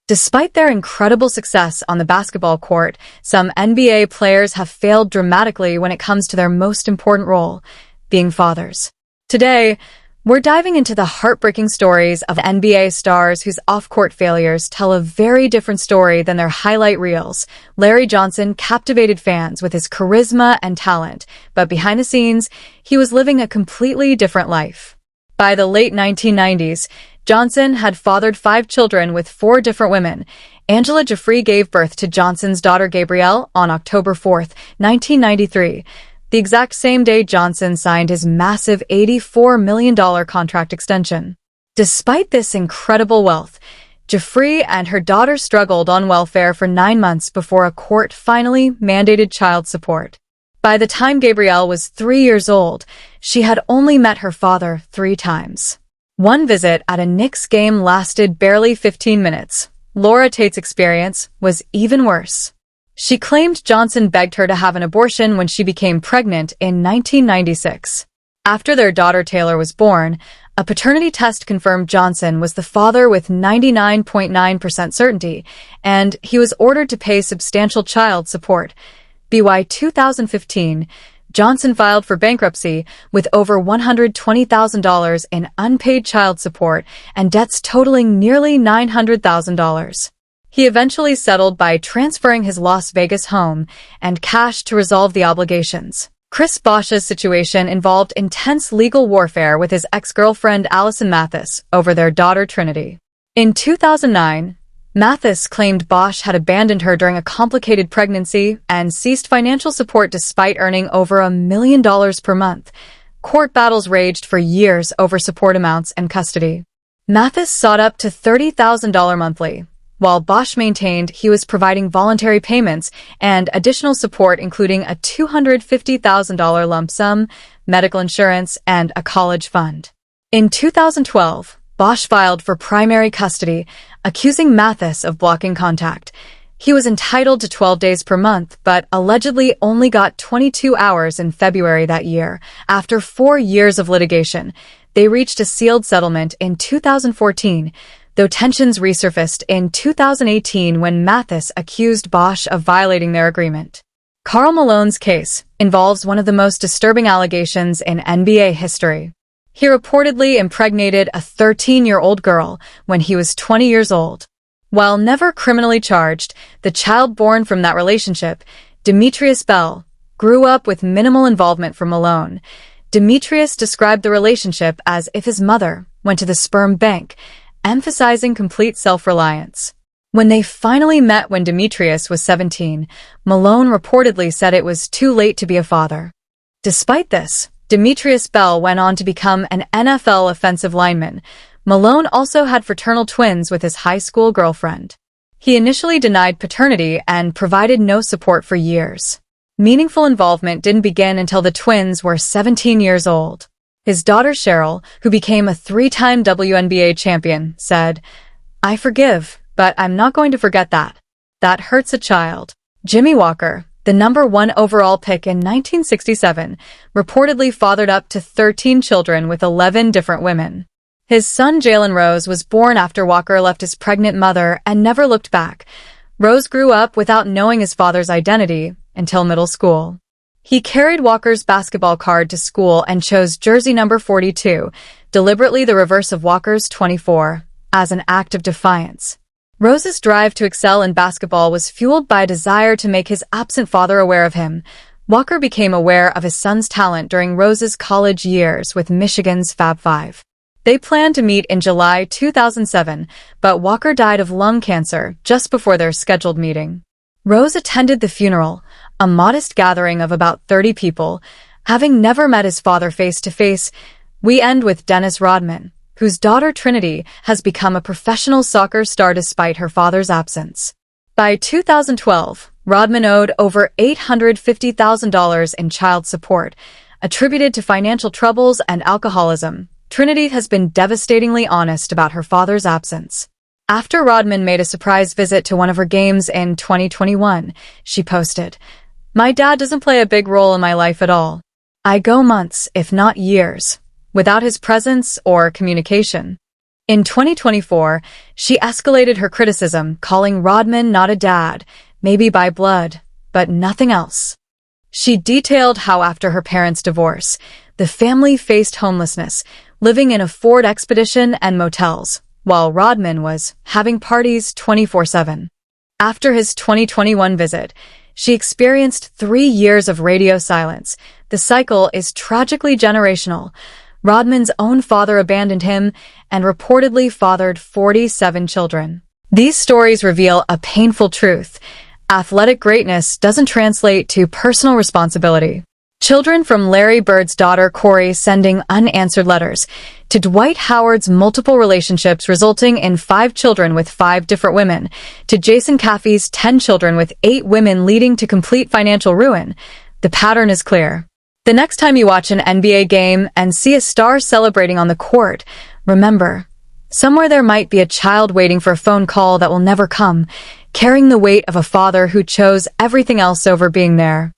Despite their incredible success on the basketball court, some NBA players have failed dramatically when it comes to their most important role, being fathers. Today, we're diving into the heartbreaking stories of NBA stars whose off-court failures tell a very different story than their highlight reels. Larry Johnson captivated fans with his charisma and talent, but behind the scenes, he was living a completely different life. By the late 1990s, Johnson had fathered 5 children with 4 different women. Angela Jeffrey gave birth to Johnson's daughter Gabrielle on October 4, 1993, the exact same day Johnson signed his massive $84 million contract extension. Despite this incredible wealth, Jeffrey and her daughter struggled on welfare for 9 months before a court finally mandated child support. By the time Gabrielle was 3 years old, she had only met her father 3 times. One visit at a Knicks game lasted barely 15 minutes. Laura Tate's experience was even worse. She claimed Johnson begged her to have an abortion when she became pregnant in 1996. After their daughter Taylor was born, a paternity test confirmed Johnson was the father with 99.9% certainty, and he was ordered to pay substantial child support. By 2015, Johnson filed for bankruptcy with over $120,000 in unpaid child support and debts totaling nearly $900,000. He eventually settled by transferring his Las Vegas home and cash to resolve the obligations. Chris Bosh's situation involved intense legal warfare with his ex-girlfriend Allison Mathis over their daughter Trinity. In 2009, Mathis claimed Bosh had abandoned her during a complicated pregnancy and ceased financial support despite earning over $1 million per month. Court battles raged for years over support amounts and custody. Mathis sought up to $30,000 monthly, while Bosh maintained he was providing voluntary payments and additional support including a $250,000 lump sum, medical insurance, and a college fund. In 2012, Bosh filed for primary custody, accusing Mathis of blocking contact. He was entitled to 12 days per month, but allegedly only got 22 hours in February that year. After 4 years of litigation, they reached a sealed settlement in 2014, though tensions resurfaced in 2018 when Mathis accused Bosh of violating their agreement. Carl Malone's case involves one of the most disturbing allegations in NBA history. He reportedly impregnated a 13-year-old girl when he was 20 years old. While never criminally charged, the child born from that relationship, Demetrius Bell, grew up with minimal involvement from Malone. Demetrius described the relationship as if his mother went to the sperm bank, emphasizing complete self-reliance. When they finally met when Demetrius was 17, Malone reportedly said it was too late to be a father. Despite this, Demetrius Bell went on to become an NFL offensive lineman. Malone also had fraternal twins with his high school girlfriend. He initially denied paternity and provided no support for years. Meaningful involvement didn't begin until the twins were 17 years old. His daughter Cheryl, who became a 3-time WNBA champion, said, "I forgive, but I'm not going to forget that. That hurts a child." Jimmy Walker, the number 1 overall pick in 1967, reportedly fathered up to 13 children with 11 different women. His son Jalen Rose was born after Walker left his pregnant mother and never looked back. Rose grew up without knowing his father's identity until middle school. He carried Walker's basketball card to school and chose jersey number 42, deliberately the reverse of Walker's 24, as an act of defiance. Rose's drive to excel in basketball was fueled by a desire to make his absent father aware of him. Walker became aware of his son's talent during Rose's college years with Michigan's Fab Five. They planned to meet in July 2007, but Walker died of lung cancer just before their scheduled meeting. Rose attended the funeral, a modest gathering of about 30 people. Having never met his father face-to-face, we end with Dennis Rodman, whose daughter Trinity has become a professional soccer star despite her father's absence. By 2012, Rodman owed over $850,000 in child support, attributed to financial troubles and alcoholism. Trinity has been devastatingly honest about her father's absence. After Rodman made a surprise visit to one of her games in 2021, she posted, "My dad doesn't play a big role in my life at all. I go months, if not years, without his presence or communication." In 2024, she escalated her criticism, calling Rodman not a dad, maybe by blood, but nothing else. She detailed how after her parents' divorce, the family faced homelessness, living in a Ford Expedition and motels, while Rodman was having parties 24/7. After his 2021 visit, she experienced 3 years of radio silence. The cycle is tragically generational. Rodman's own father abandoned him and reportedly fathered 47 children. These stories reveal a painful truth. Athletic greatness doesn't translate to personal responsibility. Children from Larry Bird's daughter Corey sending unanswered letters, to Dwight Howard's multiple relationships resulting in 5 children with 5 different women, to Jason Caffey's 10 children with 8 women leading to complete financial ruin. The pattern is clear. The next time you watch an NBA game and see a star celebrating on the court, remember, somewhere there might be a child waiting for a phone call that will never come, carrying the weight of a father who chose everything else over being there.